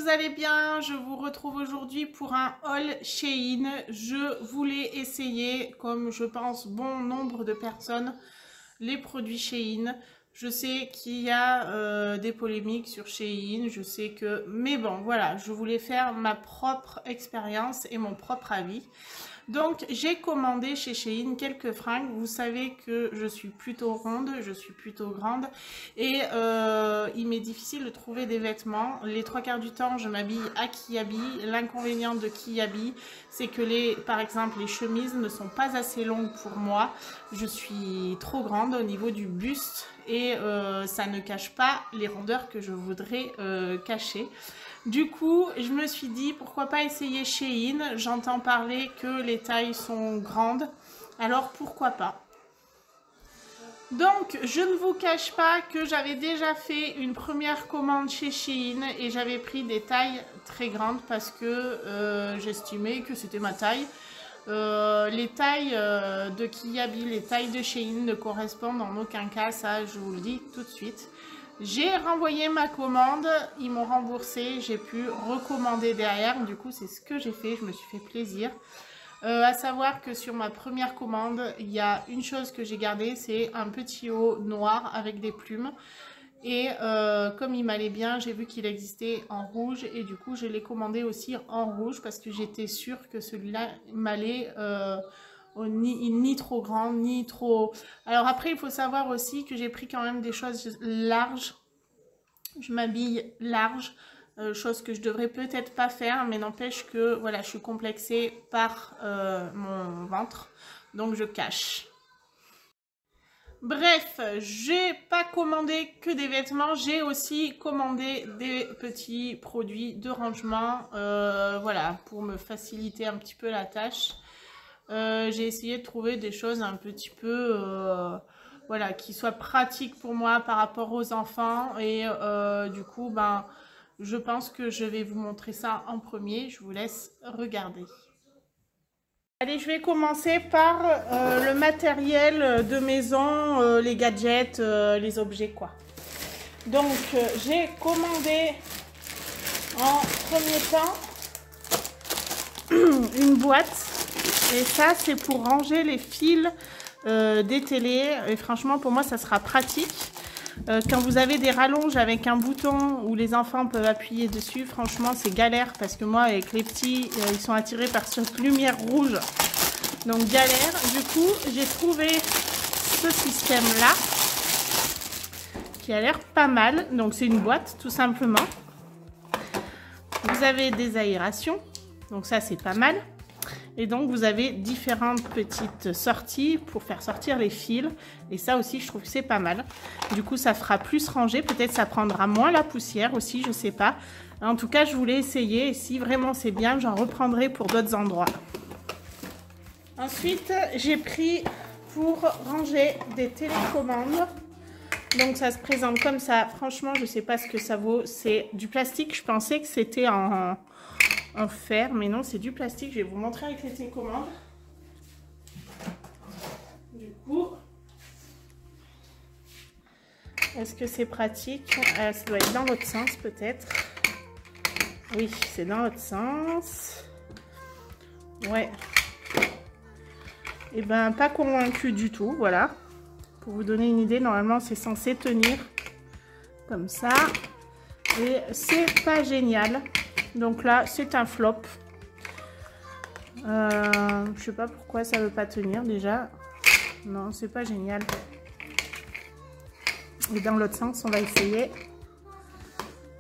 vous allez bien? Je vous retrouve aujourd'hui pour un haul Shein. Je voulais essayer, comme je pense bon nombre de personnes, les produits Shein. Je sais qu'il y a des polémiques sur Shein, je sais que... Mais bon, voilà, je voulais faire ma propre expérience et mon propre avis. Donc, j'ai commandé chez Shein quelques fringues. Vous savez que je suis plutôt ronde, je suis plutôt grande. Et il m'est difficile de trouver des vêtements. Les trois quarts du temps, je m'habille à Kiabi. L'inconvénient de Kiabi, c'est que par exemple, les chemises ne sont pas assez longues pour moi. Je suis trop grande au niveau du buste. Et ça ne cache pas les rondeurs que je voudrais cacher. Du coup, je me suis dit, pourquoi pas essayer Shein? J'entends parler que les tailles sont grandes, alors pourquoi pas? Donc, je ne vous cache pas que j'avais déjà fait une première commande chez Shein et j'avais pris des tailles très grandes parce que j'estimais que c'était ma taille. Les tailles de Kiabi, les tailles de Shein ne correspondent en aucun cas, ça je vous le dis tout de suite. J'ai renvoyé ma commande, ils m'ont remboursé, j'ai pu recommander derrière, du coup c'est ce que j'ai fait, je me suis fait plaisir. À savoir que sur ma première commande, il y a une chose que j'ai gardée, c'est un petit haut noir avec des plumes. Et comme il m'allait bien, j'ai vu qu'il existait en rouge et du coup je l'ai commandé aussi en rouge parce que j'étais sûre que celui-là m'allait ni trop grand, ni trop... Alors après, il faut savoir aussi que j'ai pris quand même des choses larges. Je m'habille large, chose que je devrais peut-être pas faire, mais n'empêche que voilà, je suis complexée par mon ventre, donc je cache. Bref, j'ai pas commandé que des vêtements, j'ai aussi commandé des petits produits de rangement, voilà, pour me faciliter un petit peu la tâche. J'ai essayé de trouver des choses un petit peu, voilà, qui soient pratiques pour moi par rapport aux enfants. Et du coup, ben, je pense que je vais vous montrer ça en premier. Je vous laisse regarder. Allez, je vais commencer par le matériel de maison, les gadgets, les objets, quoi. Donc, j'ai commandé en premier temps une boîte. Et ça, c'est pour ranger les fils des télés. Et franchement, pour moi, ça sera pratique. Quand vous avez des rallonges avec un bouton où les enfants peuvent appuyer dessus, franchement, c'est galère. Parce que moi, avec les petits, ils sont attirés par cette lumière rouge. Donc, galère. Du coup, j'ai trouvé ce système-là qui a l'air pas mal. Donc, c'est une boîte, tout simplement. Vous avez des aérations. Donc, ça, c'est pas mal. Et donc, vous avez différentes petites sorties pour faire sortir les fils. Et ça aussi, je trouve que c'est pas mal. Du coup, ça fera plus rangé. Peut-être ça prendra moins la poussière aussi, je sais pas. En tout cas, je voulais essayer. Et si vraiment c'est bien, j'en reprendrai pour d'autres endroits. Ensuite, j'ai pris pour ranger des télécommandes. Donc, ça se présente comme ça. Franchement, je sais pas ce que ça vaut. C'est du plastique. Je pensais que c'était en fer, mais non, c'est du plastique. Je vais vous montrer avec les télécommandes. Du coup, est-ce que c'est pratique? Ça doit être dans l'autre sens peut-être. Oui, c'est dans l'autre sens. Ouais. Et ben, pas convaincu du tout, voilà. Pour vous donner une idée, normalement, c'est censé tenir comme ça. Et c'est pas génial. Donc là, c'est un flop. Je sais pas pourquoi ça veut pas tenir déjà. Non, c'est pas génial. Et dans l'autre sens, on va essayer.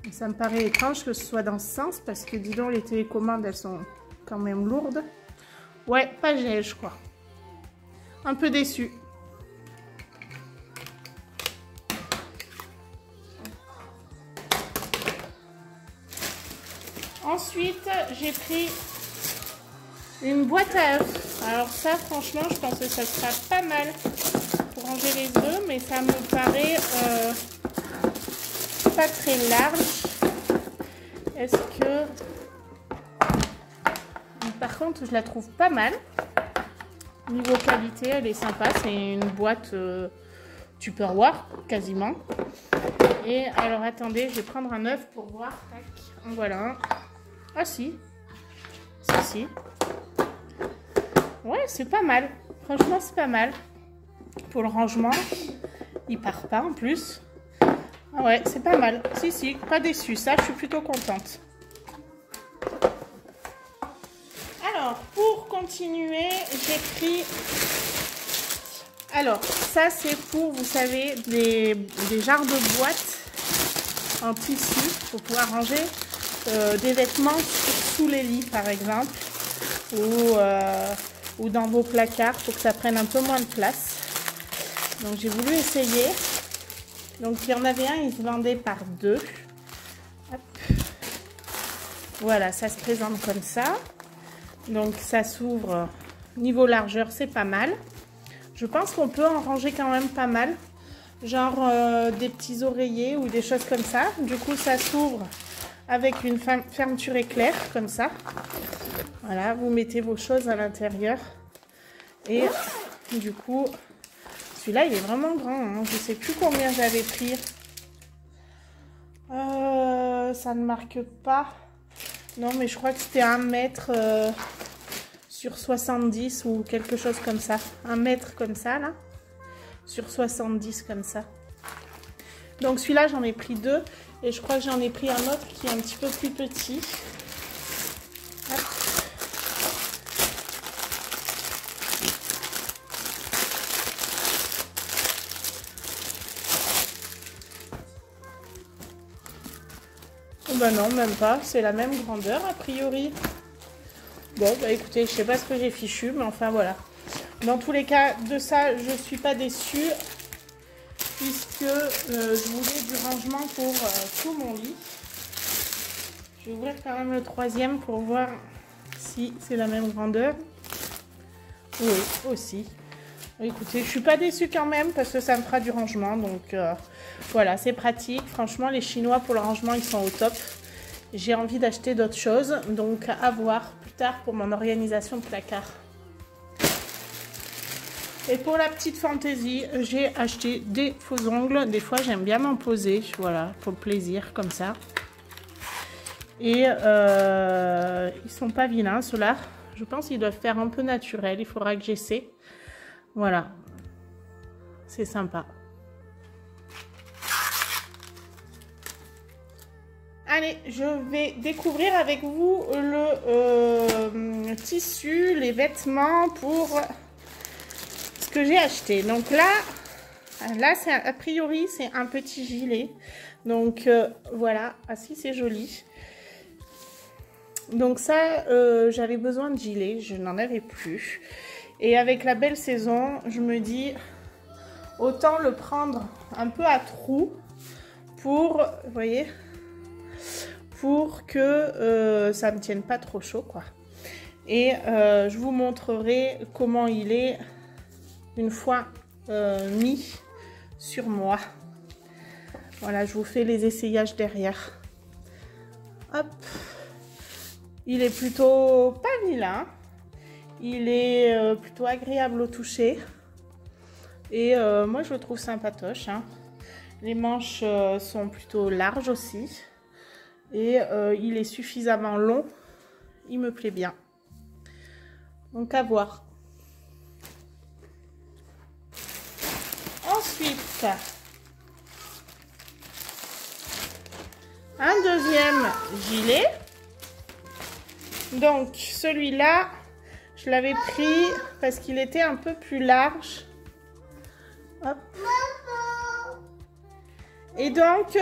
Ça me paraît étrange que ce soit dans ce sens parce que, dis donc, les télécommandes, elles sont quand même lourdes. Ouais, pas génial, je crois. Un peu déçue. Ensuite, j'ai pris une boîte à œufs. Alors ça, franchement, je pense que ça sera pas mal pour ranger les œufs, mais ça me paraît pas très large. Est-ce que... Par contre, je la trouve pas mal. Niveau qualité, elle est sympa. C'est une boîte Tupperware, quasiment. Et alors attendez, je vais prendre un œuf pour voir. Tac, en voilà un. Ah si. Si. Ouais, c'est pas mal. Franchement, c'est pas mal. Pour le rangement, il part pas en plus. Ah ouais, c'est pas mal. Si, pas déçu. Ça, je suis plutôt contente. Alors, pour continuer, j'ai pris... Alors, ça, c'est pour, vous savez, des genres de boîtes en tissu pour pouvoir ranger des vêtements sous les lits, par exemple, ou dans vos placards pour que ça prenne un peu moins de place. Donc, j'ai voulu essayer. Donc, il y en avait un, il se vendait par 2. Hop. Voilà, ça se présente comme ça. Donc, ça s'ouvre niveau largeur, c'est pas mal. Je pense qu'on peut en ranger quand même pas mal. Genre des petits oreillers ou des choses comme ça. Du coup, ça s'ouvre avec une fermeture éclair, comme ça. Voilà, vous mettez vos choses à l'intérieur. Et du coup... Celui-là, il est vraiment grand. Hein. Je ne sais plus combien j'avais pris. Ça ne marque pas. Non, mais je crois que c'était 1 mètre sur 70 ou quelque chose comme ça. 1 mètre comme ça, là. Sur 70 comme ça. Donc celui-là, j'en ai pris 2. Et je crois que j'en ai pris un autre qui est un petit peu plus petit. Hop. Bah non, même pas. C'est la même grandeur a priori. Bon, bah écoutez, je sais pas ce que j'ai fichu, mais enfin voilà. Dans tous les cas, de ça, je suis pas déçue. Puisque je voulais du rangement pour tout mon lit. Je vais ouvrir quand même le 3e pour voir si c'est la même grandeur. Oui, aussi. Écoutez, je suis pas déçue quand même parce que ça me fera du rangement. Donc voilà, c'est pratique. Franchement, les Chinois pour le rangement, ils sont au top. J'ai envie d'acheter d'autres choses. Donc à voir plus tard pour mon organisation de placard. Et pour la petite fantaisie, j'ai acheté des faux ongles. Des fois, j'aime bien m'en poser. Voilà, pour le plaisir, comme ça. Et ils sont pas vilains, ceux-là. Je pense qu'ils doivent faire un peu naturel. Il faudra que j'essaie. Voilà. C'est sympa. Allez, je vais découvrir avec vous le tissu, les vêtements pour ce que j'ai acheté. Donc là c'est a priori, c'est un petit gilet. Donc voilà, ah si, c'est joli. Donc ça, j'avais besoin de gilet, je n'en avais plus. Et avec la belle saison, je me dis, autant le prendre un peu à trous pour, vous voyez, pour que ça ne me tienne pas trop chaud, quoi. Et je vous montrerai comment il est une fois mis sur moi. Voilà, je vous fais les essayages derrière. Hop. Il est plutôt pas vilain. Il est plutôt agréable au toucher. Et moi, je le trouve sympatoche. Hein. Les manches sont plutôt larges aussi. Et il est suffisamment long. Il me plaît bien. Donc, à voir. Ensuite, un deuxième gilet. Donc, celui-là, je l'avais pris parce qu'il était un peu plus large. Hop. Et donc,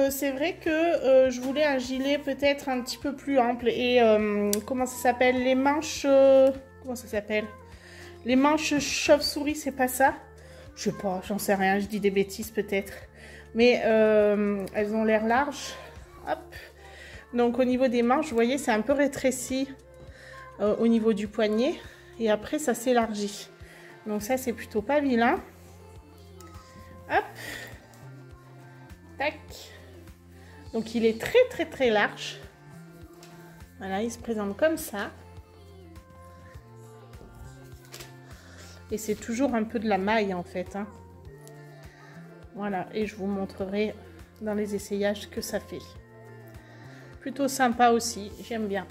c'est vrai que je voulais un gilet peut-être un petit peu plus ample. Et comment ça s'appelle? Les manches... comment ça s'appelle? Les manches chauve-souris, c'est pas ça? Je sais pas, j'en sais rien, je dis des bêtises peut-être. Mais elles ont l'air larges. Hop. Donc au niveau des manches, vous voyez, c'est un peu rétréci au niveau du poignet. Et après, ça s'élargit. Donc ça, c'est plutôt pas vilain. Hop. Tac. Donc il est très large. Voilà, il se présente comme ça. Et c'est toujours un peu de la maille en fait. Hein. Voilà, et je vous montrerai dans les essayages que ça fait. Plutôt sympa aussi, j'aime bien.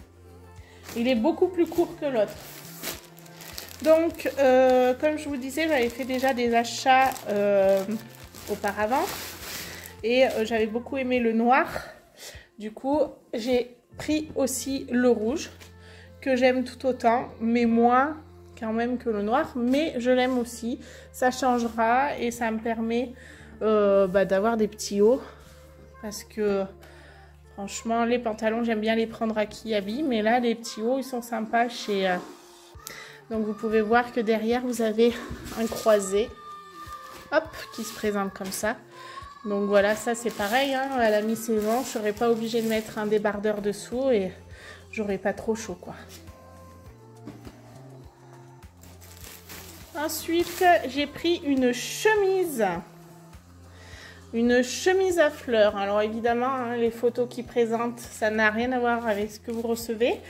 Il est beaucoup plus court que l'autre. Donc, comme je vous disais, j'avais fait déjà des achats auparavant. Et j'avais beaucoup aimé le noir. Du coup, j'ai pris aussi le rouge, que j'aime tout autant, mais moins quand même que le noir. Mais je l'aime aussi. Ça changera et ça me permet d'avoir des petits hauts. Parce que, franchement, les pantalons, j'aime bien les prendre à Kiabi. Mais là, les petits hauts, ils sont sympas chez... Donc vous pouvez voir que derrière vous avez un croisé, hop, qui se présente comme ça. Donc voilà, ça c'est pareil, hein, à la mi-saison, je ne serais pas obligée de mettre un débardeur dessous et j'aurais pas trop chaud quoi. Ensuite, j'ai pris une chemise. Une chemise à fleurs. Alors évidemment, hein, les photos qui présentent, ça n'a rien à voir avec ce que vous recevez.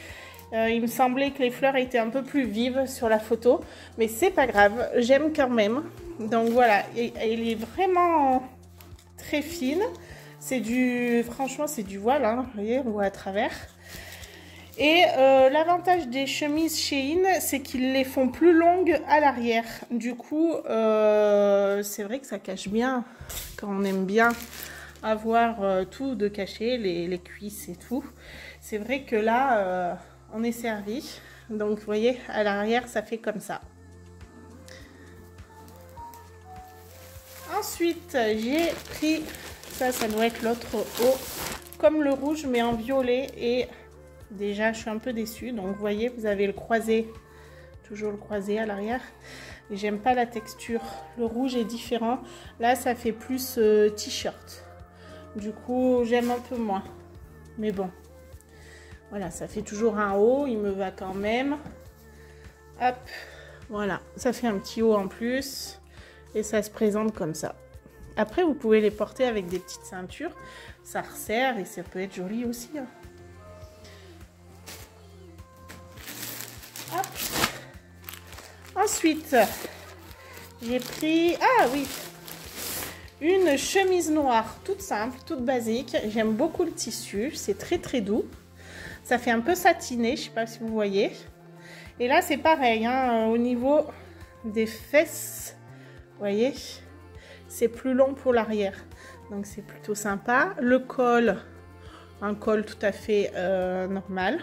Il me semblait que les fleurs étaient un peu plus vives sur la photo, mais c'est pas grave, j'aime quand même. Donc voilà, elle est vraiment très fine. C'est du, franchement, c'est du voile, hein, vous voyez, on voit à travers. Et l'avantage des chemises Shein, c'est qu'ils les font plus longues à l'arrière. Du coup, c'est vrai que ça cache bien quand on aime bien avoir tout de caché, les cuisses et tout. C'est vrai que là... on est servi, donc vous voyez à l'arrière ça fait comme ça. Ensuite j'ai pris, ça doit être l'autre haut, comme le rouge mais en violet et déjà je suis un peu déçue. Donc vous voyez vous avez le croisé, toujours le croisé à l'arrière. J'aime pas la texture, le rouge est différent, là ça fait plus t-shirt. Du coup j'aime un peu moins, mais bon. Voilà, ça fait toujours un haut, il me va quand même. Hop, voilà, ça fait un petit haut en plus. Et ça se présente comme ça. Après, vous pouvez les porter avec des petites ceintures. Ça resserre et ça peut être joli aussi. Hein. Hop. Ensuite, j'ai pris... Ah oui, une chemise noire toute simple, toute basique. J'aime beaucoup le tissu, c'est très très doux. Ça fait un peu satiné, je ne sais pas si vous voyez. Et là, c'est pareil, hein, au niveau des fesses, vous voyez, c'est plus long pour l'arrière. Donc, c'est plutôt sympa. Le col, un col tout à fait normal.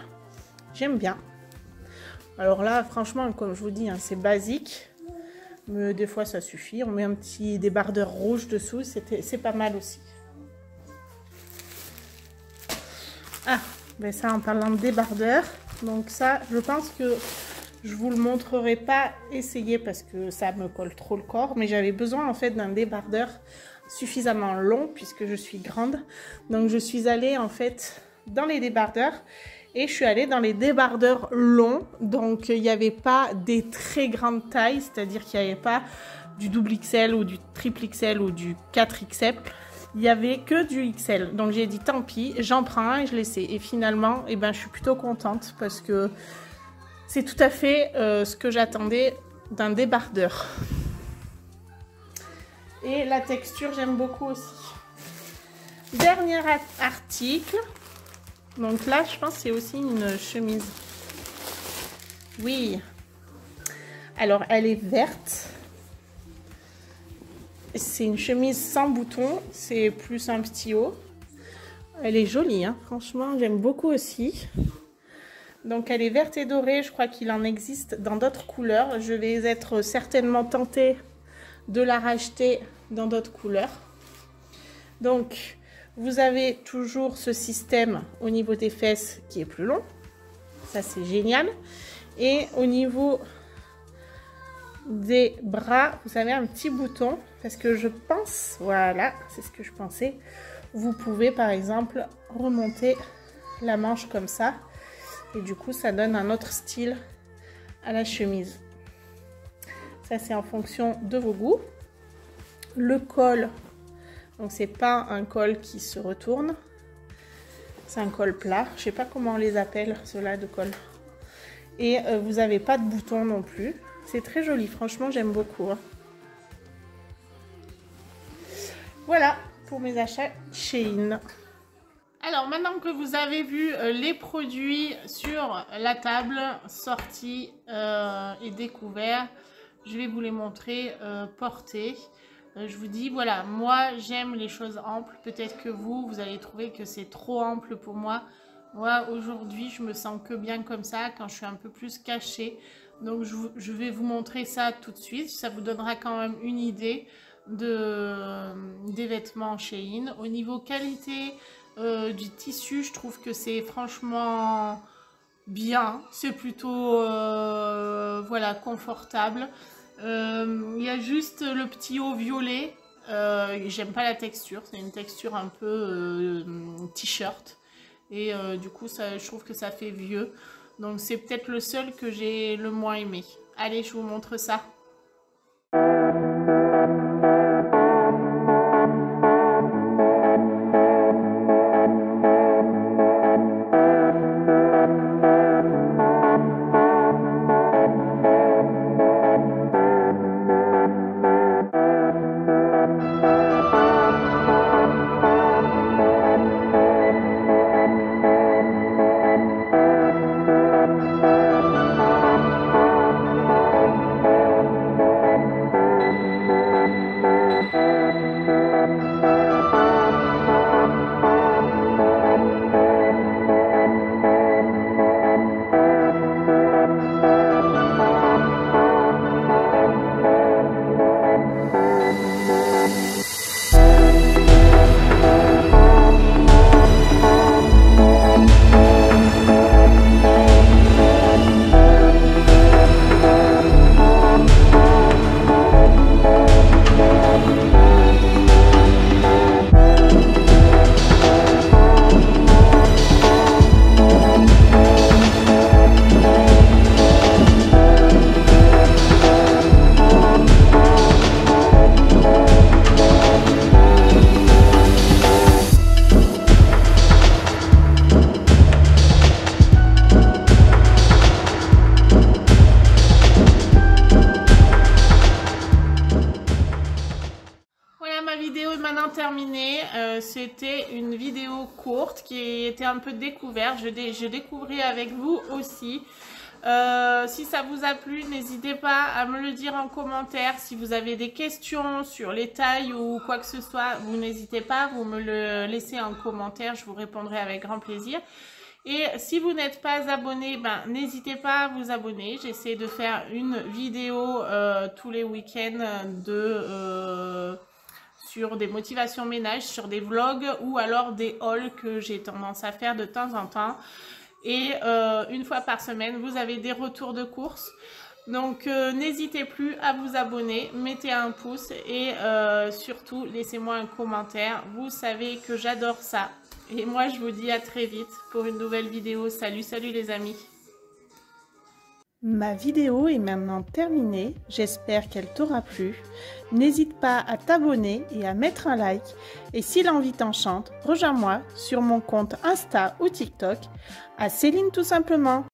J'aime bien. Alors là, franchement, comme je vous dis, hein, c'est basique. Mais des fois, ça suffit. On met un petit débardeur rouge dessous, c'est pas mal aussi. Ah, ben ça en parlant de débardeur, donc ça je pense que je vous le montrerai pas essayer parce que ça me colle trop le corps, mais j'avais besoin en fait d'un débardeur suffisamment long puisque je suis grande. Donc je suis allée en fait dans les débardeurs et je suis allée dans les débardeurs longs, donc il n'y avait pas des très grandes tailles, c'est-à-dire qu'il n'y avait pas du double XL ou du triple XL ou du 4XL. Il n'y avait que du XL. Donc j'ai dit tant pis, j'en prends un et je l'essaie. Et finalement, eh ben, je suis plutôt contente parce que c'est tout à fait ce que j'attendais d'un débardeur. Et la texture, j'aime beaucoup aussi. Dernier article. Donc là, je pense que c'est aussi une chemise. Oui. Alors, elle est verte. C'est une chemise sans bouton, c'est plus un petit haut. Elle est jolie, hein. Franchement, j'aime beaucoup aussi. Donc elle est verte et dorée, je crois qu'il en existe dans d'autres couleurs. Je vais être certainement tentée de la racheter dans d'autres couleurs. Donc vous avez toujours ce système au niveau des fesses qui est plus long. Ça c'est génial. Et au niveau des bras, vous avez un petit bouton parce que je pense, voilà, c'est ce que je pensais, vous pouvez par exemple remonter la manche comme ça et du coup ça donne un autre style à la chemise. Ça c'est en fonction de vos goûts. Le col, donc c'est pas un col qui se retourne, c'est un col plat, je sais pas comment on les appelle ceux-là de col. Et vous n'avez pas de bouton non plus. C'est très joli, franchement j'aime beaucoup. Hein. Voilà pour mes achats Shein. Alors maintenant que vous avez vu les produits sur la table, sortis et découverts, je vais vous les montrer portés. Je vous dis, voilà, moi j'aime les choses amples. Peut-être que vous allez trouver que c'est trop ample pour moi. Moi aujourd'hui je me sens que bien comme ça quand je suis un peu plus cachée. Donc je vais vous montrer ça tout de suite. Ça vous donnera quand même une idée des vêtements Shein. Au niveau qualité du tissu, je trouve que c'est franchement bien. C'est plutôt voilà, confortable. Il y a juste le petit haut violet. J'aime pas la texture. C'est une texture un peu t-shirt. Et du coup, je trouve que ça fait vieux. Donc c'est peut-être le seul que j'ai le moins aimé. Allez, je vous montre ça. Terminée. C'était une vidéo courte qui était un peu découverte. Je découvrais avec vous aussi. Si ça vous a plu, n'hésitez pas à me le dire en commentaire. Si vous avez des questions sur les tailles ou quoi que ce soit, vous n'hésitez pas, vous me le laissez en commentaire. Je vous répondrai avec grand plaisir. Et si vous n'êtes pas abonné, n'hésitez pas à vous abonner. J'essaie de faire une vidéo tous les week-ends sur des motivations ménage, sur des vlogs ou alors des hauls que j'ai tendance à faire de temps en temps. Et une fois par semaine, vous avez des retours de courses. Donc n'hésitez plus à vous abonner, mettez un pouce et surtout laissez-moi un commentaire. Vous savez que j'adore ça. Et moi je vous dis à très vite pour une nouvelle vidéo. Salut, salut les amis. Ma vidéo est maintenant terminée, j'espère qu'elle t'aura plu. N'hésite pas à t'abonner et à mettre un like. Et si l'envie t'enchante, rejoins-moi sur mon compte Insta ou TikTok à Céline tout simplement.